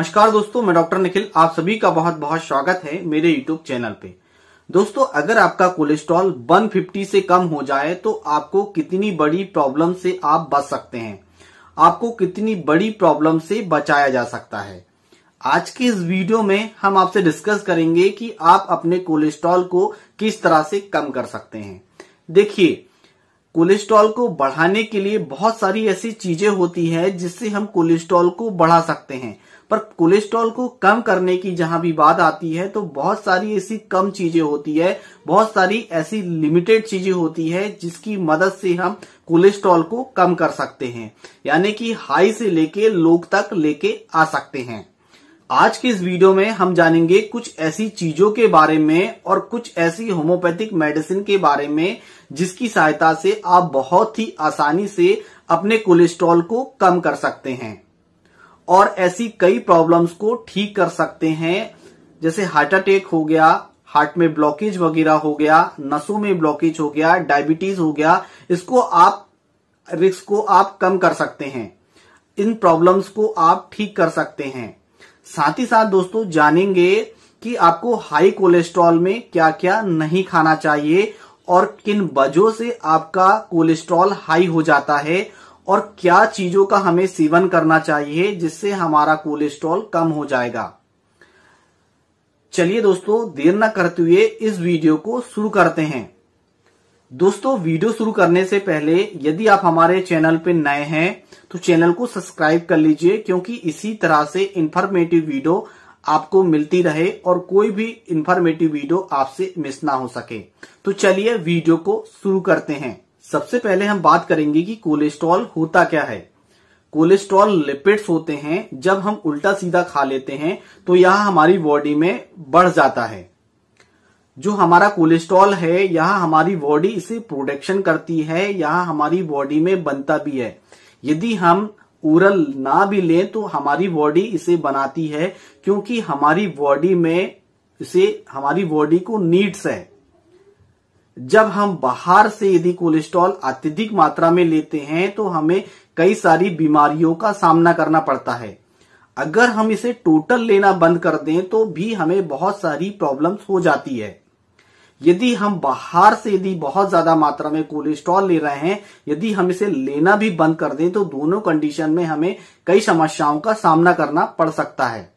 नमस्कार दोस्तों, मैं डॉक्टर निखिल। आप सभी का बहुत बहुत स्वागत है मेरे यूट्यूब चैनल पे। दोस्तों, अगर आपका कोलेस्ट्रॉल 150 से कम हो जाए तो आपको कितनी बड़ी प्रॉब्लम से आप बच सकते हैं, आपको कितनी बड़ी प्रॉब्लम से बचाया जा सकता है। आज के इस वीडियो में हम आपसे डिस्कस करेंगे कि आप अपने कोलेस्ट्रॉल को किस तरह से कम कर सकते हैं। देखिए, कोलेस्ट्रॉल को बढ़ाने के लिए बहुत सारी ऐसी चीजें होती है जिससे हम कोलेस्ट्रॉल को बढ़ा सकते हैं, पर कोलेस्ट्रॉल को कम करने की जहां भी बात आती है तो बहुत सारी ऐसी कम चीजें होती है, बहुत सारी ऐसी लिमिटेड चीजें होती है जिसकी मदद से हम कोलेस्ट्रॉल को कम कर सकते हैं, यानी कि हाई से लेके लो तक लेके आ सकते हैं। आज के इस वीडियो में हम जानेंगे कुछ ऐसी चीजों के बारे में और कुछ ऐसी होम्योपैथिक मेडिसिन के बारे में जिसकी सहायता से आप बहुत ही आसानी से अपने कोलेस्ट्रॉल को कम कर सकते हैं और ऐसी कई प्रॉब्लम्स को ठीक कर सकते हैं, जैसे हार्ट अटैक हो गया, हार्ट में ब्लॉकेज वगैरह हो गया, नसों में ब्लॉकेज हो गया, डायबिटीज हो गया। इसको आप रिस्क को आप कम कर सकते हैं, इन प्रॉब्लम्स को आप ठीक कर सकते हैं। साथ ही साथ दोस्तों जानेंगे कि आपको हाई कोलेस्ट्रॉल में क्या क्या नहीं खाना चाहिए और किन वजहों से आपका कोलेस्ट्रॉल हाई हो जाता है और क्या चीजों का हमें सेवन करना चाहिए जिससे हमारा कोलेस्ट्रॉल कम हो जाएगा। चलिए दोस्तों, देर न करते हुए इस वीडियो को शुरू करते हैं। दोस्तों, वीडियो शुरू करने से पहले यदि आप हमारे चैनल पे नए हैं तो चैनल को सब्सक्राइब कर लीजिए, क्योंकि इसी तरह से इंफॉर्मेटिव वीडियो आपको मिलती रहे और कोई भी इंफॉर्मेटिव वीडियो आपसे मिस ना हो सके। तो चलिए वीडियो को शुरू करते हैं। सबसे पहले हम बात करेंगे कि कोलेस्ट्रॉल होता क्या है। कोलेस्ट्रॉल लिपिड्स होते हैं। जब हम उल्टा सीधा खा लेते हैं तो यह हमारी बॉडी में बढ़ जाता है। जो हमारा कोलेस्ट्रॉल है यहाँ हमारी बॉडी इसे प्रोडक्शन करती है, यहाँ हमारी बॉडी में बनता भी है। यदि हम ओरल ना भी लें तो हमारी बॉडी इसे बनाती है, क्योंकि हमारी बॉडी में इसे हमारी बॉडी को नीड्स है। जब हम बाहर से यदि कोलेस्ट्रॉल अत्यधिक मात्रा में लेते हैं तो हमें कई सारी बीमारियों का सामना करना पड़ता है। अगर हम इसे टोटल लेना बंद कर दें तो भी हमें बहुत सारी प्रॉब्लम्स हो जाती है। यदि हम बाहर से यदि बहुत ज्यादा मात्रा में कोलेस्ट्रॉल ले रहे हैं, यदि हम इसे लेना भी बंद कर दें तो दोनों कंडीशन में हमें कई समस्याओं का सामना करना पड़ सकता है।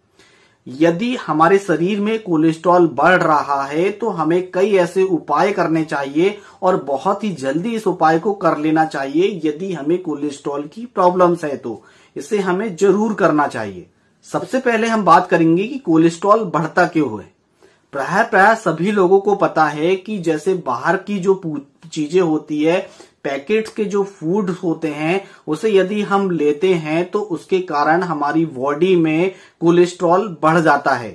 यदि हमारे शरीर में कोलेस्ट्रॉल बढ़ रहा है तो हमें कई ऐसे उपाय करने चाहिए और बहुत ही जल्दी इस उपाय को कर लेना चाहिए। यदि हमें कोलेस्ट्रॉल की प्रॉब्लम्स है तो इसे हमें जरूर करना चाहिए। सबसे पहले हम बात करेंगे कि कोलेस्ट्रॉल बढ़ता क्यों है। प्राय सभी लोगों को पता है कि जैसे बाहर की जो चीजें होती है, पैकेट्स के जो फूड होते हैं, उसे यदि हम लेते हैं तो उसके कारण हमारी बॉडी में कोलेस्ट्रॉल बढ़ जाता है।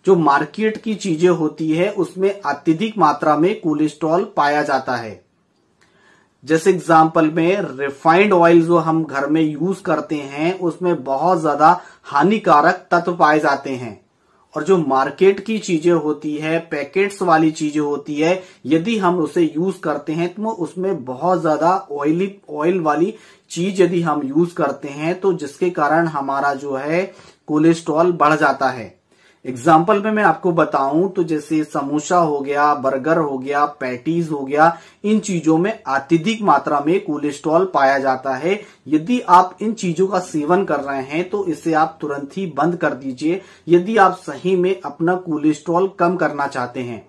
जो मार्केट की चीजें होती है उसमें अत्यधिक मात्रा में कोलेस्ट्रॉल पाया जाता है। जैसे एग्जाम्पल में रिफाइंड ऑयल जो हम घर में यूज करते हैं उसमें बहुत ज्यादा हानिकारक तत्व पाए जाते हैं। और जो मार्केट की चीजें होती है, पैकेट्स वाली चीजें होती है, यदि हम उसे यूज करते हैं तो उसमें बहुत ज्यादा ऑयल वाली चीज यदि हम यूज करते हैं तो जिसके कारण हमारा जो है कोलेस्ट्रॉल बढ़ जाता है। एग्जाम्पल में मैं आपको बताऊं तो जैसे समोसा हो गया, बर्गर हो गया, पैटीज हो गया, इन चीजों में अत्यधिक मात्रा में कोलेस्ट्रॉल पाया जाता है। यदि आप इन चीजों का सेवन कर रहे हैं तो इसे आप तुरंत ही बंद कर दीजिए। यदि आप सही में अपना कोलेस्ट्रॉल कम करना चाहते हैं,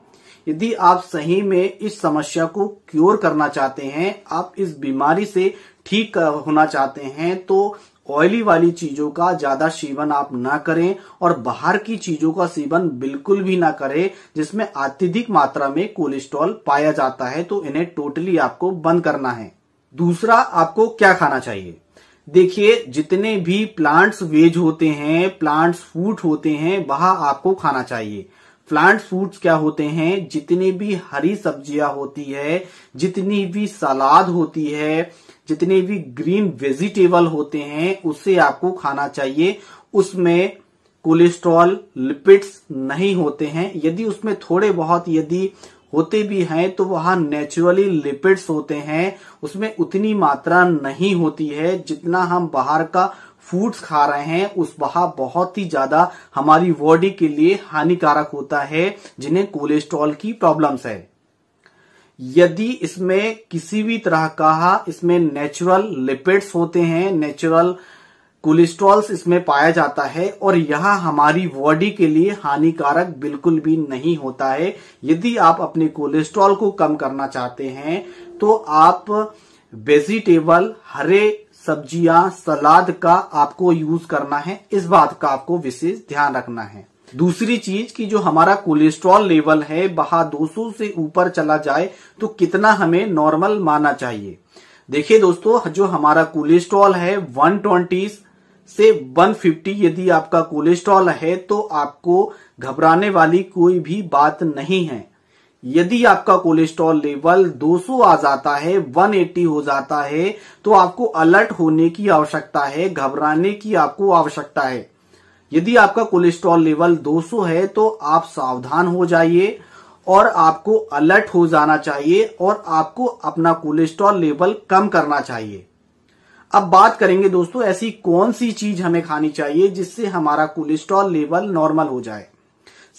यदि आप सही में इस समस्या को क्योर करना चाहते हैं, आप इस बीमारी से ठीक होना चाहते हैं, तो ऑयली वाली चीजों का ज्यादा सेवन आप ना करें और बाहर की चीजों का सेवन बिल्कुल भी ना करें जिसमें अत्यधिक मात्रा में कोलेस्ट्रॉल पाया जाता है। तो इन्हें टोटली आपको बंद करना है। दूसरा, आपको क्या खाना चाहिए। देखिए, जितने भी प्लांट्स वेज होते हैं, प्लांट्स फूड होते हैं, वह आपको खाना चाहिए। प्लांट फूड्स क्या होते हैं, जितनी भी हरी सब्जियां होती है, जितनी भी सलाद होती है, जितने भी ग्रीन वेजिटेबल होते हैं, उससे आपको खाना चाहिए। उसमें कोलेस्ट्रॉल, लिपिड्स नहीं होते हैं। यदि उसमें थोड़े बहुत यदि होते भी हैं तो वह नेचुरली लिपिड्स होते हैं, उसमें उतनी मात्रा नहीं होती है जितना हम बाहर का फूड्स खा रहे हैं उस वह बहुत ही ज्यादा हमारी बॉडी के लिए हानिकारक होता है, जिन्हें कोलेस्ट्रॉल की प्रॉब्लम्स है। यदि इसमें किसी भी तरह का इसमें नेचुरल लिपिड्स होते हैं, नेचुरल कोलेस्ट्रॉल्स इसमें पाया जाता है और यह हमारी बॉडी के लिए हानिकारक बिल्कुल भी नहीं होता है। यदि आप अपने कोलेस्ट्रॉल को कम करना चाहते हैं तो आप वेजिटेबल, हरे सब्जियां, सलाद का आपको यूज करना है। इस बात का आपको विशेष ध्यान रखना है। दूसरी चीज कि जो हमारा कोलेस्ट्रॉल लेवल है वह 200 से ऊपर चला जाए तो कितना हमें नॉर्मल मानना चाहिए। देखिए दोस्तों, जो हमारा कोलेस्ट्रॉल है 120 से 150 यदि आपका कोलेस्ट्रॉल है तो आपको घबराने वाली कोई भी बात नहीं है। यदि आपका कोलेस्ट्रॉल लेवल 200 आ जाता है, 180 हो जाता है, तो आपको अलर्ट होने की आवश्यकता है, घबराने की आपको आवश्यकता है। यदि आपका कोलेस्ट्रॉल लेवल 200 है तो आप सावधान हो जाइए और आपको अलर्ट हो जाना चाहिए और आपको अपना कोलेस्ट्रॉल लेवल कम करना चाहिए। अब बात करेंगे दोस्तों, ऐसी कौन सी चीज हमें खानी चाहिए जिससे हमारा कोलेस्ट्रॉल लेवल नॉर्मल हो जाए।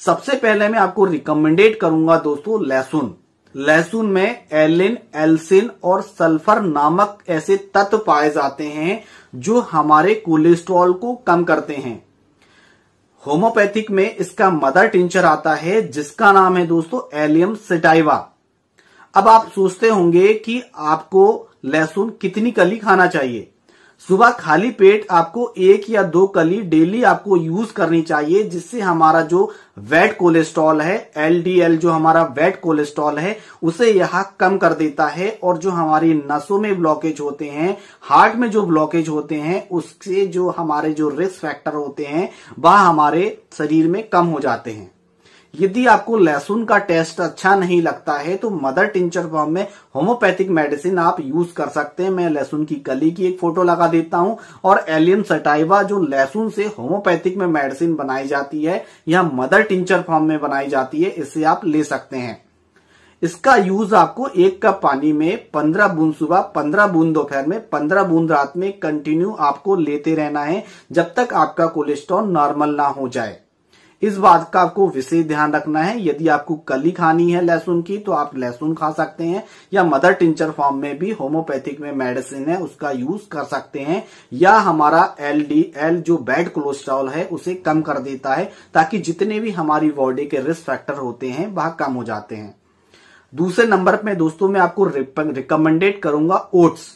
सबसे पहले मैं आपको रिकमेंडेड करूंगा दोस्तों लहसुन। लहसुन में एलिन, एल्सिन और सल्फर नामक ऐसे तत्व पाए जाते हैं जो हमारे कोलेस्ट्रॉल को कम करते हैं। होम्योपैथिक में इसका मदर टिंचर आता है जिसका नाम है दोस्तों एलियम सटाइवा। अब आप सोचते होंगे कि आपको लहसुन कितनी कली खाना चाहिए। सुबह खाली पेट आपको 1 या 2 कली डेली आपको यूज करनी चाहिए, जिससे हमारा जो बैड कोलेस्ट्रॉल है, एलडीएल जो हमारा बैड कोलेस्ट्रॉल है, उसे यह कम कर देता है और जो हमारी नसों में ब्लॉकेज होते हैं, हार्ट में जो ब्लॉकेज होते हैं, उससे जो हमारे जो रिस्क फैक्टर होते हैं वह हमारे शरीर में कम हो जाते हैं। यदि आपको लहसुन का टेस्ट अच्छा नहीं लगता है तो मदर टिंचर फॉर्म में होम्योपैथिक मेडिसिन आप यूज कर सकते हैं। मैं लहसुन की कली की एक फोटो लगा देता हूं और एलियम सटाइवा जो लहसुन से होम्योपैथिक में मेडिसिन बनाई जाती है, यह मदर टिंचर फॉर्म में बनाई जाती है, इसे आप ले सकते हैं। इसका यूज आपको 1 कप पानी में 15 बूंद सुबह, 15 बूंद दोपहर में, 15 बूंद रात में कंटिन्यू आपको लेते रहना है जब तक आपका कोलेस्ट्रॉल नॉर्मल ना हो जाए। इस बात का आपको विशेष ध्यान रखना है। यदि आपको कली खानी है लहसुन की तो आप लहसुन खा सकते हैं या मदर टिंचर फॉर्म में भी होम्योपैथिक में मेडिसिन है उसका यूज कर सकते हैं, या हमारा एलडीएल जो बैड कोलेस्ट्रॉल है उसे कम कर देता है ताकि जितने भी हमारी बॉडी के रिस्क फैक्टर होते हैं वह कम हो जाते हैं। दूसरे नंबर पे दोस्तों मैं आपको रिकमेंडेड करूंगा ओट्स।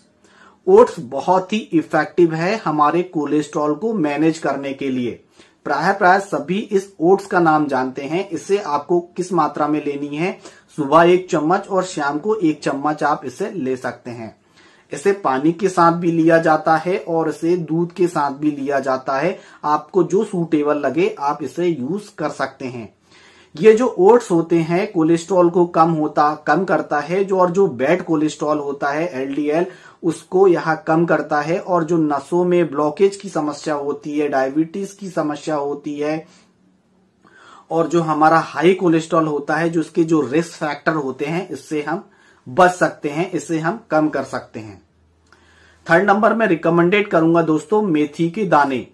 ओट्स बहुत ही इफेक्टिव है हमारे कोलेस्ट्रॉल को मैनेज करने के लिए। प्राय सभी इस ओट्स का नाम जानते हैं। इसे आपको किस मात्रा में लेनी है, सुबह 1 चम्मच और शाम को 1 चम्मच आप इसे ले सकते हैं। इसे पानी के साथ भी लिया जाता है और इसे दूध के साथ भी लिया जाता है। आपको जो सूटेबल लगे आप इसे यूज कर सकते हैं। ये जो ओट्स होते हैं कोलेस्ट्रॉल को कम करता है, और जो बैड कोलेस्ट्रॉल होता है एलडीएल उसको यह कम करता है, और जो नसों में ब्लॉकेज की समस्या होती है, डायबिटीज की समस्या होती है, और जो हमारा हाई कोलेस्ट्रॉल होता है, जो इसके जो रिस्क फैक्टर होते हैं, इससे हम बच सकते हैं, इसे हम कम कर सकते हैं। थर्ड नंबर में रिकमेंडेड करूंगा दोस्तों मेथी के दाने।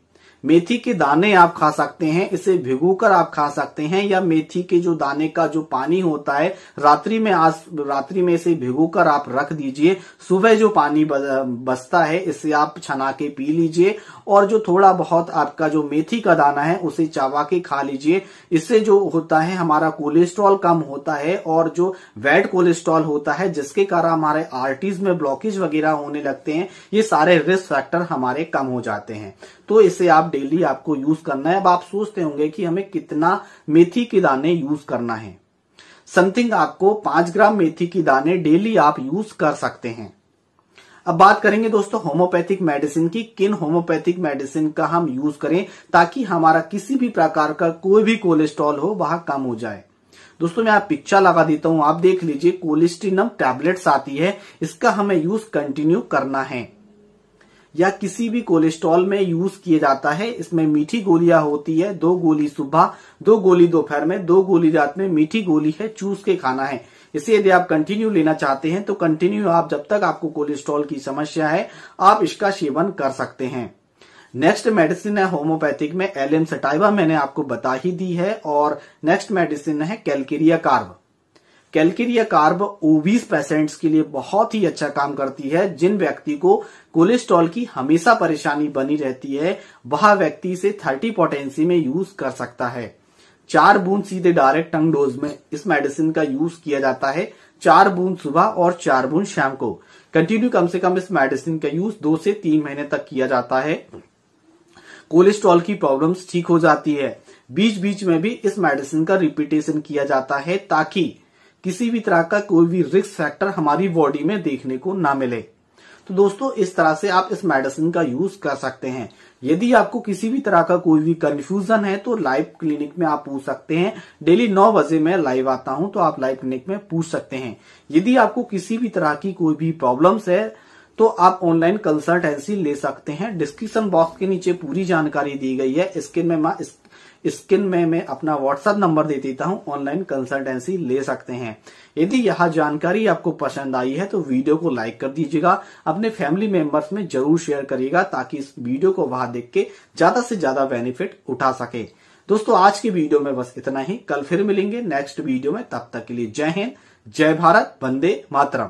मेथी के दाने आप खा सकते हैं, इसे भिगोकर आप खा सकते हैं, या मेथी के जो दाने का जो पानी होता है रात्रि में इसे भिगोकर आप रख दीजिए। सुबह जो पानी बचता है इसे आप छना के पी लीजिए, और जो थोड़ा बहुत आपका जो मेथी का दाना है उसे चबा के खा लीजिए। इससे जो होता है हमारा कोलेस्ट्रॉल कम होता है, और जो बैड कोलेस्ट्रॉल होता है जिसके कारण हमारे आर्टरीज में ब्लॉकेज वगैरह होने लगते हैं, ये सारे रिस्क फैक्टर हमारे कम हो जाते हैं। तो इसे आप डेली आपको यूज करना है। अब आप सोचते होंगे कि हमें कितना मेथी के दाने यूज करना है। समथिंग आपको 5 ग्राम मेथी के दाने डेली आप यूज कर सकते हैं। अब बात करेंगे दोस्तों होम्योपैथिक मेडिसिन की, किन होम्योपैथिक मेडिसिन का हम यूज करें ताकि हमारा किसी भी प्रकार का कोई भी कोलेस्ट्रॉल हो वह कम हो जाए। दोस्तों मैं आप पिक्चर लगा देता हूं, आप देख लीजिए। कोलेस्टिनम टैबलेट्स आती है, इसका हमें यूज कंटिन्यू करना है, या किसी भी कोलेस्ट्रॉल में यूज किया जाता है। इसमें मीठी गोलियां होती है, 2 गोली सुबह, 2 गोली दोपहर में, 2 गोली रात में। मीठी गोली है, चूस के खाना है। इसे यदि आप कंटिन्यू लेना चाहते हैं तो कंटिन्यू आप जब तक आपको कोलेस्ट्रॉल की समस्या है आप इसका सेवन कर सकते हैं। नेक्स्ट मेडिसिन है होम्योपैथिक में एलियम सटाइवा, मैंने आपको बता ही दी है। और नेक्स्ट मेडिसिन है Calcarea carb. Calcarea carb obese patients के लिए बहुत ही अच्छा काम करती है। जिन व्यक्ति को कोलेस्ट्रॉल की हमेशा परेशानी बनी रहती है, वह व्यक्ति इसे 30 पोटेंसी में यूज कर सकता है। 4 बूंद सीधे डायरेक्ट टंग डोज में इस मेडिसिन का यूज किया जाता है। 4 बूंद सुबह और 4 बूंद शाम को। कंटिन्यू कम से कम इस मेडिसिन का यूज 2 से 3 महीने तक किया जाता है। कोलेस्ट्रॉल की प्रॉब्लम्स ठीक हो जाती है। बीच बीच में भी इस मेडिसिन का रिपीटेशन किया जाता है ताकि किसी भी तरह का कोई भी रिस्क फैक्टर हमारी बॉडी में देखने को ना मिले। तो दोस्तों इस तरह से आप इस मेडिसिन का यूज कर सकते हैं। यदि आपको किसी भी तरह का कोई भी कंफ्यूजन है तो लाइव क्लिनिक में आप पूछ सकते हैं। डेली 9 बजे मैं लाइव आता हूं, तो आप लाइव क्लिनिक में पूछ सकते हैं। यदि आपको किसी भी तरह की कोई भी प्रॉब्लम्स है तो आप ऑनलाइन कंसल्टेंसी ले सकते हैं। डिस्क्रिप्शन बॉक्स के नीचे पूरी जानकारी दी गई है। स्क्रीन में मैं अपना व्हाट्सएप नंबर दे देता हूं, ऑनलाइन कंसल्टेंसी ले सकते हैं। यदि यह जानकारी आपको पसंद आई है तो वीडियो को लाइक कर दीजिएगा, अपने फैमिली मेंबर्स में जरूर शेयर करिएगा ताकि इस वीडियो को वहां देख के ज्यादा से ज्यादा बेनिफिट उठा सके। दोस्तों आज की वीडियो में बस इतना ही। कल फिर मिलेंगे नेक्स्ट वीडियो में। तब तक के लिए जय हिंद, जय भारत, वंदे मातरम।